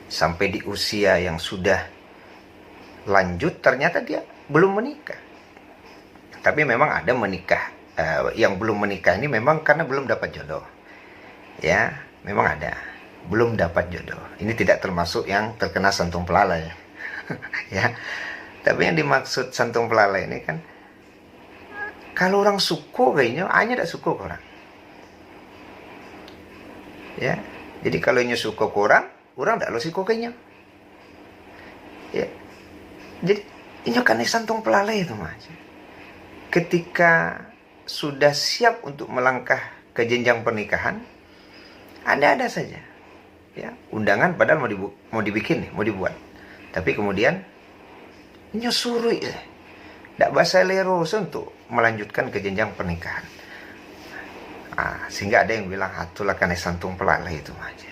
sampai di usia yang sudah lanjut ternyata dia belum menikah. Tapi memang ada menikah, yang belum menikah ini memang karena belum dapat jodoh. Ya, memang ada, belum dapat jodoh. Ini tidak termasuk yang terkena santung pelalai. Ya. Tapi yang dimaksud santung pelalai ini kan, kalau orang suko kayaknya hanya tidak suko orang. Ya. Jadi kalau nya suko orang tidak lo suko kayaknya. Ya. Jadi ini kan santung pelalai itu Mas. Ketika sudah siap untuk melangkah ke jenjang pernikahan, ada saja ya undangan padahal mau dibikin nih, mau dibuat, tapi kemudian nyusuri tidak bahasa leros untuk melanjutkan ke jenjang pernikahan. Sehingga ada yang bilang atulah karena santung pelalai itu Mas.